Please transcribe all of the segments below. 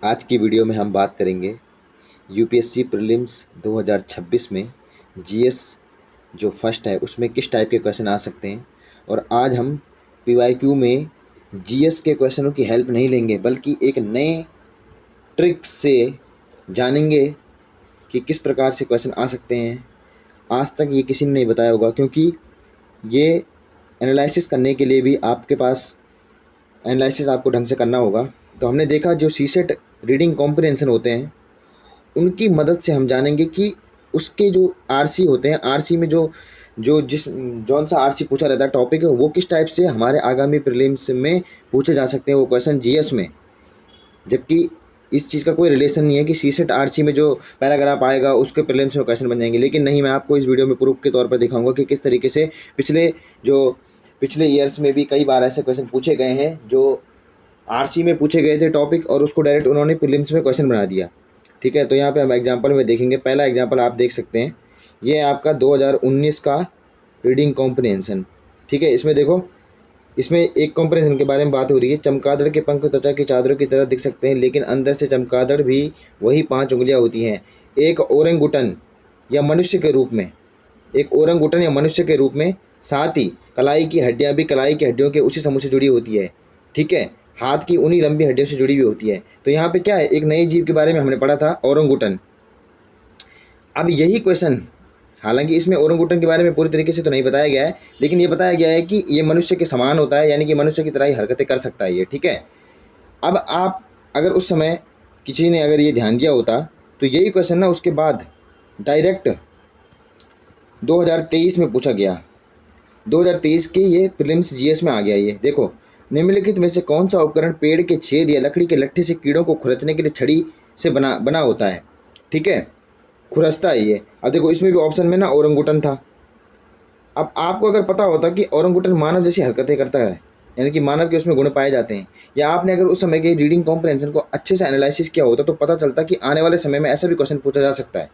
आज की वीडियो में हम बात करेंगे यूपीएससी प्रीलिम्स 2026 में जीएस जो फर्स्ट है उसमें किस टाइप के क्वेश्चन आ सकते हैं। और आज हम पीवाईक्यू में जीएस के क्वेश्चनों की हेल्प नहीं लेंगे बल्कि एक नए ट्रिक से जानेंगे कि किस प्रकार से क्वेश्चन आ सकते हैं। आज तक ये किसी ने नहीं बताया होगा, क्योंकि ये एनालिसिस करने के लिए भी आपके पास एनालिसिस आपको ढंग से करना होगा। तो हमने देखा जो सीसेट रीडिंग कॉम्प्रिहेंशन होते हैं उनकी मदद से हम जानेंगे कि उसके जो आरसी होते हैं, आरसी में जो जो जिस जौन सा आरसी पूछा रहता है टॉपिक वो किस टाइप से हमारे आगामी प्रीलिम्स में पूछे जा सकते हैं वो क्वेश्चन जीएस में। जबकि इस चीज़ का कोई रिलेशन नहीं है कि सीसेट आरसी में जो पैराग्राफ आएगा उसके प्रीलिम्स में क्वेश्चन बन जाएंगे, लेकिन नहीं, मैं आपको इस वीडियो में प्रूफ के तौर पर दिखाऊंगा कि किस तरीके से पिछले ईयर्स में भी कई बार ऐसे क्वेश्चन पूछे गए हैं जो आरसी में पूछे गए थे टॉपिक और उसको डायरेक्ट उन्होंने प्रीलिम्स में क्वेश्चन बना दिया। ठीक है, तो यहाँ पे हम एग्जांपल में देखेंगे। पहला एग्जांपल आप देख सकते हैं, ये है आपका 2019 का रीडिंग कॉम्प्रिहेंशन। ठीक है, इसमें देखो, इसमें एक कॉम्प्रिहेंशन के बारे में बात हो रही है। चमगादड़ के पंख त्वचा की चादरों की तरह दिख सकते हैं, लेकिन अंदर से चमगादड़ भी वही 5 उंगलियां होती हैं। एक ओरंगुटन या मनुष्य के रूप में, एक ओरंगुटन या मनुष्य के रूप में, साथ ही कलाई की हड्डियां भी कलाई की हड्डियों के उसी समूह से जुड़ी होती है। ठीक है, हाथ की उन्हीं लंबी हड्डियों से जुड़ी हुई होती है। तो यहाँ पे क्या है, एक नई जीव के बारे में हमने पढ़ा था, ओरंगुटन। अब यही क्वेश्चन, हालांकि इसमें ओरंगुटन के बारे में पूरी तरीके से तो नहीं बताया गया है, लेकिन ये बताया गया है कि ये मनुष्य के समान होता है, यानी कि मनुष्य की तरह ही हरकतें कर सकता है ये। ठीक है, अब आप अगर उस समय किसी ने अगर ये ध्यान दिया होता तो यही क्वेश्चन ना उसके बाद डायरेक्ट 2023 में पूछा गया। 2023 के ये प्रीलिम्स जीएस में आ गया। ये देखो, निम्नलिखित में से कौन सा उपकरण पेड़ के छेद या लकड़ी के लट्ठे से कीड़ों को खुरचने के लिए छड़ी से बना होता है। ठीक है, खुरसता है ये। अब देखो, इसमें भी ऑप्शन में ना ओरंगुटन था। अब आपको अगर पता होता कि ओरंगुटन मानव जैसी हरकतें करता है, यानी कि मानव के उसमें गुण पाए जाते हैं, या आपने अगर उस समय के रीडिंग कॉम्प्रिहेंशन को अच्छे से एनालिसिस किया होता तो पता चलता कि आने वाले समय में ऐसा भी क्वेश्चन पूछा जा सकता है।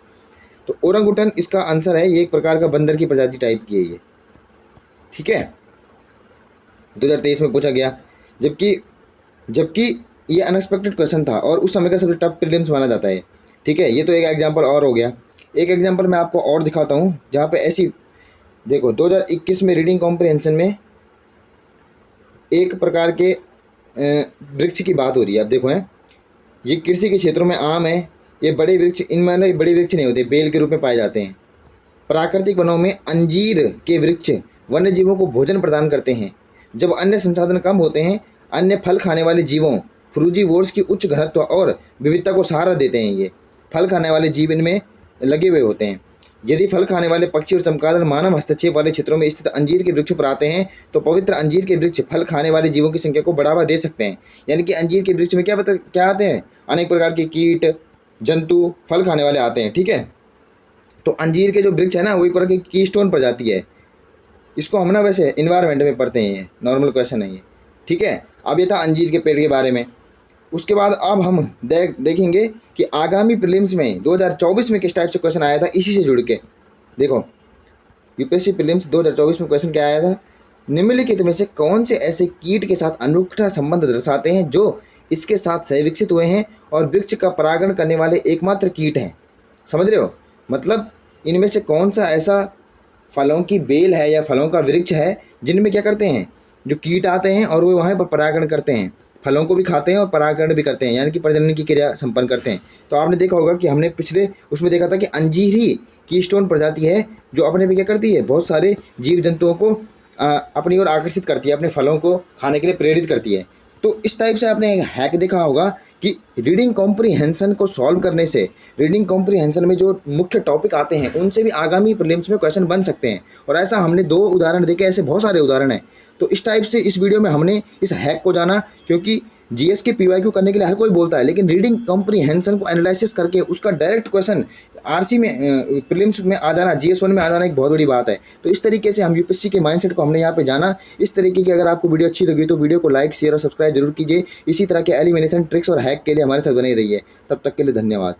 तो ओरंगुटन इसका आंसर है। ये एक प्रकार का बंदर की प्रजाति टाइप की है ये। ठीक है, 2023 में पूछा गया, जबकि जबकि ये अनएक्सपेक्टेड क्वेश्चन था और उस समय का सबसे टफ प्रीलिम्स माना जाता है। ठीक है, ये तो एक एग्जांपल और हो गया। एक एग्जांपल मैं आपको और दिखाता हूँ जहाँ पे ऐसी, देखो 2021 में रीडिंग कॉम्प्रिहेंशन में एक प्रकार के वृक्ष की बात हो रही है। अब देखो, है ये कृषि के क्षेत्रों में आम है। ये बड़े वृक्ष, इनमें बड़े वृक्ष नहीं होते, बेल के रूप में पाए जाते हैं। प्राकृतिक वनों में अंजीर के वृक्ष वन्य जीवों को भोजन प्रदान करते हैं। जब अन्य संसाधन कम होते हैं, अन्य फल खाने वाले जीवों फ्रूजीवोर्स की उच्च घनत्व और विविधता को सहारा देते हैं। ये फल खाने वाले जीव इनमें लगे हुए होते हैं। यदि फल खाने वाले पक्षी और चमगादड़ मानव हस्तक्षेप वाले क्षेत्रों में स्थित अंजीर के वृक्ष पर आते हैं तो पवित्र अंजीर के वृक्ष फल खाने वाले जीवों की संख्या को बढ़ावा दे सकते हैं। यानी कि अंजीर के वृक्ष में क्या आते हैं, अनेक प्रकार के कीट जंतु फल खाने वाले आते हैं। ठीक है, तो अंजीर के जो वृक्ष है ना वो एक प्रकार की कीस्टोन प्रजाति है। इसको हम ना वैसे इन्वायरमेंट में पढ़ते हैं, ये नॉर्मल क्वेश्चन है ये। ठीक है, अब ये था अंजीर के पेड़ के बारे में। उसके बाद अब हम देखेंगे कि आगामी प्रीलिम्स में 2024 में किस टाइप से क्वेश्चन आया था इसी से जुड़ के। देखो, यूपीएससी प्रीलिम्स 2024 में क्वेश्चन क्या आया था, निम्नलिखित में से कौन से ऐसे कीट के साथ अनूठा संबंध दर्शाते हैं जो इसके साथ सहविकसित हुए हैं और वृक्ष का परागण करने वाले एकमात्र कीट हैं। समझ रहे हो, मतलब इनमें से कौन सा ऐसा फलों की बेल है या फलों का वृक्ष है जिनमें क्या करते हैं, जो कीट आते हैं और वो वहाँ पर परागण करते हैं, फलों को भी खाते हैं और परागण भी करते हैं, यानी कि प्रजनन की क्रिया संपन्न करते हैं। तो आपने देखा होगा कि हमने पिछले उसमें देखा था कि अंजीर ही कीस्टोन प्रजाति है जो अपने पे क्या करती है, बहुत सारे जीव जंतुओं को अपनी ओर आकर्षित करती है, अपने फलों को खाने के लिए प्रेरित करती है। तो इस टाइप से आपने हैक देखा होगा कि रीडिंग कॉम्प्रिहेंशन को सॉल्व करने से, रीडिंग कॉम्प्रिहेंशन में जो मुख्य टॉपिक आते हैं उनसे भी आगामी प्रीलिम्स में क्वेश्चन बन सकते हैं। और ऐसा हमने 2 उदाहरण देखे, ऐसे बहुत सारे उदाहरण हैं। तो इस टाइप से इस वीडियो में हमने इस हैक को जाना, क्योंकि जीएस के पीवाईक्यू करने के लिए हर कोई बोलता है, लेकिन रीडिंग कॉम्प्रिहेंशन को एनालिसिस करके उसका डायरेक्ट क्वेश्चन आरसी में प्रीलिम्स में आ जाना, जीएस1 में आ जाना एक बहुत बड़ी बात है। तो इस तरीके से हम यूपीएससी के माइंडसेट को हमने यहाँ पे जाना। इस तरीके की अगर आपको वीडियो अच्छी लगी तो वीडियो को लाइक, शेयर और सब्सक्राइब जरूर कीजिए। इसी तरह के एलिमिनेशन ट्रिक्स और हैक के लिए हमारे साथ बने रहिए। तब तक के लिए धन्यवाद।